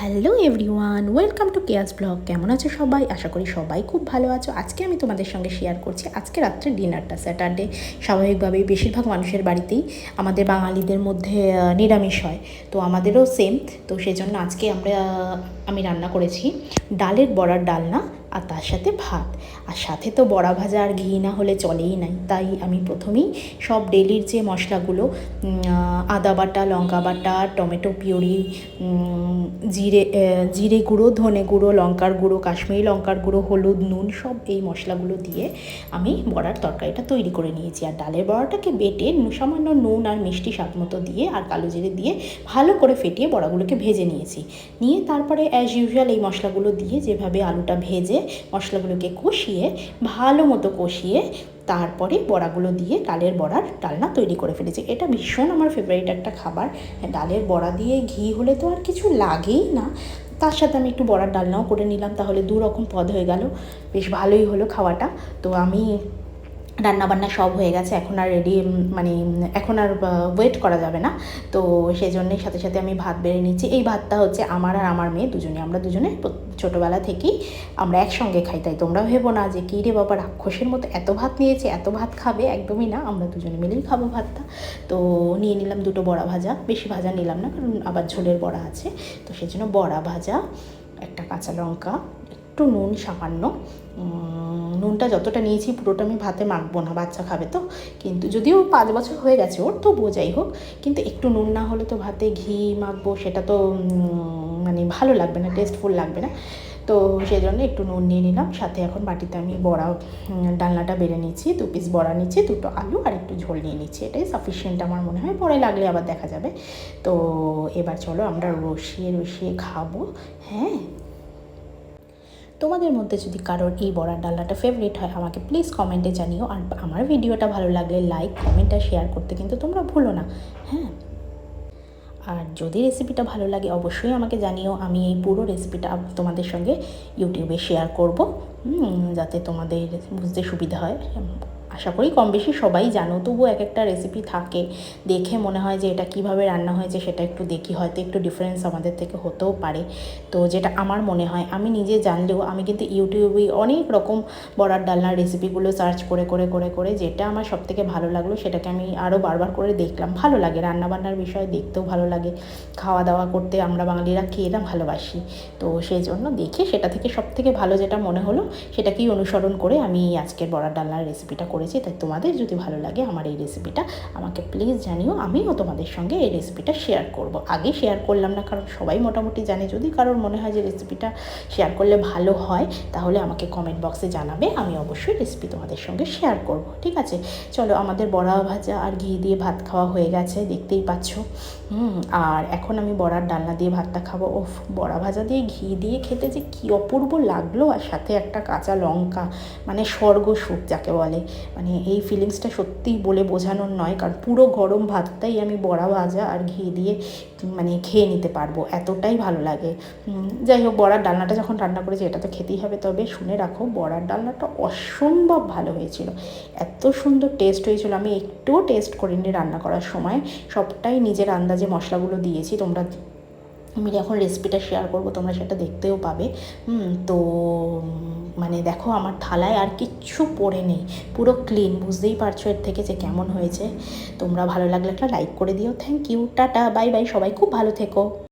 Hello everyone, welcome to Keya's blog. কেমন আছো সবাই? আশা করি সবাই খুব ভালো আছো। আজকে আমি তোমাদের সঙ্গে শেয়ার করছি আজকে রাত্রে ডিনারটা। স্যাটারডে স্বাভাবিকভাবেই বেশিরভাগ মানুষের বাড়িতেই আমাদের বাঙালিদের মধ্যে নিরামিষ হয়, তো আমাদেরও সেম। তো সেজন্য আজকে আমি রান্না করেছি ডালের বড়ার ডালনা, আর তার সাথে ভাত, আর সাথে তো বড়া ভাজা আর ঘি না হলে চলেই নাই। তাই আমি প্রথমেই সব ডেলির যে মশলাগুলো, আদা বাটা, লঙ্কা বাটা, টমেটো পিউরি, জিরে গুঁড়ো, ধনে গুঁড়ো, লঙ্কার গুঁড়ো, কাশ্মীরি লঙ্কার গুঁড়ো, হলুদ, নুন, সব এই মশলাগুলো দিয়ে আমি বড়ার তরকারিটা তৈরি করে নিয়েছি। আর ডালের বড়াটাকে বেটে সামান্য নুন আর মিষ্টি স্বাদ মতো দিয়ে আর কালো জিরে দিয়ে ভালো করে ফেটিয়ে বড়াগুলোকে ভেজে নিয়েছি। নিয়ে তারপরে অ্যাজ ইউজুয়াল এই মশলাগুলো দিয়ে যেভাবে আলুটা ভেজে মশলাগুলোকে কষিয়ে ভালো মতো কষিয়ে তারপরে বড়াগুলো দিয়ে ডালের বড়ার ডালনা তৈরি করে ফেলেছি। এটা ভীষণ আমার ফেভারিট একটা খাবার। ডালের বড়া দিয়ে ঘি হলে তো আর কিছু লাগেই না, তার সাথে আমি একটু বড়ার ডালনাও করে নিলাম, তাহলে দু রকম পদ হয়ে গেল। বেশ ভালোই হলো খাওয়াটা। তো আমি রান্নাবান্না সব হয়ে গেছে, এখন আর রেডি, মানে এখন আর ওয়েট করা যাবে না। তো সেই জন্যই সাথে সাথে আমি ভাত বেড়ে নিচ্ছি। এই ভাতটা হচ্ছে আমার আর আমার মেয়ে আমরা দুজনে ছোটোবেলা থেকেই আমরা একসঙ্গে খাই। তাই তোমরা ভেবো না যে কী রে বাবা রাক্ষসের মতো এত ভাত নিয়েছে, এত ভাত খাবে, একদমই না, আমরা দুজনে মিলেই খাবো ভাতটা। তো নিয়ে নিলাম দুটো বড়া ভাজা, বেশি ভাজা নিলাম না কারণ আবার ঝোলের বড়া আছে, তো সেই জন্য বড়া ভাজা, একটা কাঁচা লঙ্কা, একটু নুন সামান্য, নুনটা যতটা নিয়েছি পুরোটা আমি ভাতে মাখবো না, বাচ্চা খাবে তো। কিন্তু যদিও 5 বছর হয়ে গেছে ওর, তবুও যাই হোক, কিন্তু একটু নুন না হলে তো ভাতে ঘি মাখবো সেটা তো মানে ভালো লাগবে না, টেস্টফুল লাগবে না। তো সেই জন্য একটু নুন নিয়ে নিলাম। সাথে এখন বাটিতে আমি বড়া ডালনাটা বেড়ে নিচ্ছি, 2 পিস বড়া নিচ্ছি, 2টো আলু আর একটু ঝোল নিয়ে নিচ্ছি। এটাই সাফিসিয়েন্ট আমার মনে হয়, পরে লাগলে আবার দেখা যাবে। তো এবার চলো আমরা রসিয়ে রসিয়ে খাবো। হ্যাঁ, তোমাদের মধ্যে যদি কারোর এই বড়ার ডালনাটা ফেভারিট হয় আমাকে প্লিজ কমেন্টে জানিও। আর আমার ভিডিওটা ভালো লাগলে লাইক, কমেন্ট আর শেয়ার করতে কিন্তু তোমরা ভুলো না। হ্যাঁ, আর যদি রেসিপিটা ভালো লাগে অবশ্যই আমাকে জানিও। আমি এই পুরো রেসিপিটা তোমাদের সঙ্গে ইউটিউবে শেয়ার করব, যাতে তোমাদের বুঝতে সুবিধা হয়। আশা করি কম বেশি সবাই জানো, তবুও এক একটা রেসিপি থাকে দেখে মনে হয় যে এটা কিভাবে রান্না হয়েছে সেটা একটু দেখি, হয়তো একটু ডিফারেন্স আমাদের থেকে হতেও পারে। তো যেটা আমার মনে হয়, আমি নিজে জানলেও আমি কিন্তু ইউটিউবে অনেক রকম বড়ার ডালনার রেসিপিগুলো সার্চ করে করে করে করে যেটা আমার সবথেকে ভালো লাগলো সেটাকে আমি আরও বারবার করে দেখলাম। ভালো লাগে, রান্নাবান্নার বিষয়ে দেখতেও ভালো লাগে, খাওয়া দাওয়া করতে আমরা বাঙালিরা খেয়ে না ভালোবাসি। তো সেই জন্য দেখে সেটা থেকে সবথেকে ভালো যেটা মনে হলো সেটাকেই অনুসরণ করে আমি আজকের বড়ার ডালনার রেসিপিটা করেছি। তাই তোমাদের যদি ভালো লাগে আমার এই রেসিপিটা আমাকে প্লিজ জানিও, আমিও তোমাদের সঙ্গে এই রেসিপিটা শেয়ার করব। আগে শেয়ার করলাম না কারণ সবাই মোটামুটি জানে। যদি কারোর মনে হয় যে রেসিপিটা শেয়ার করলে ভালো হয় তাহলে আমাকে কমেন্ট বক্সে জানাবে, আমি অবশ্যই রেসিপি তোমাদের সঙ্গে শেয়ার করব। ঠিক আছে, চলো আমাদের বড়া ভাজা আর ঘি দিয়ে ভাত খাওয়া হয়ে গেছে, দেখতেই পাচ্ছ। আর এখন আমি বড়ার ডালনা দিয়ে ভাতটা খাবো। ওফ, বড়া ভাজা দিয়ে ঘি দিয়ে খেতে যে কী অপূর্ব লাগলো, আর সাথে একটা কাঁচা লঙ্কা, মানে স্বর্গ সুখ যাকে বলে। মানে এই ফিলিংসটা সত্যিই বলে বোঝানোর নয়, কারণ পুরো গরম ভাতটাই আমি বড়া ভাজা আর ঘি দিয়ে মানে খেয়ে নিতে পারবো, এতটাই ভালো লাগে। যাই হোক, বড়ার ডালনাটা যখন রান্না করেছি এটা তো খেতেই হবে। তবে শুনে রাখো, বড়ার ডালনাটা অসম্ভব ভালো হয়েছিল, এত সুন্দর টেস্ট হয়েছিল। আমি একটুও টেস্ট করিনি রান্না করার সময়, সবটাই নিজের আন্দাজে মশলাগুলো দিয়েছি। আমি যখন রেসিপিটা শেয়ার করব তোমরা সেটা দেখতেও পাবে। তো মানে দেখো আমার থালায় আর কিচ্ছু পড়ে নেই, পুরো ক্লিন, বুঝতেই পারছো এর থেকে যে কেমন হয়েছে। তোমরা ভালো লাগলে একটা লাইক করে দিও। Thank you, tata, bye bye, সবাই খুব ভালো থেকো।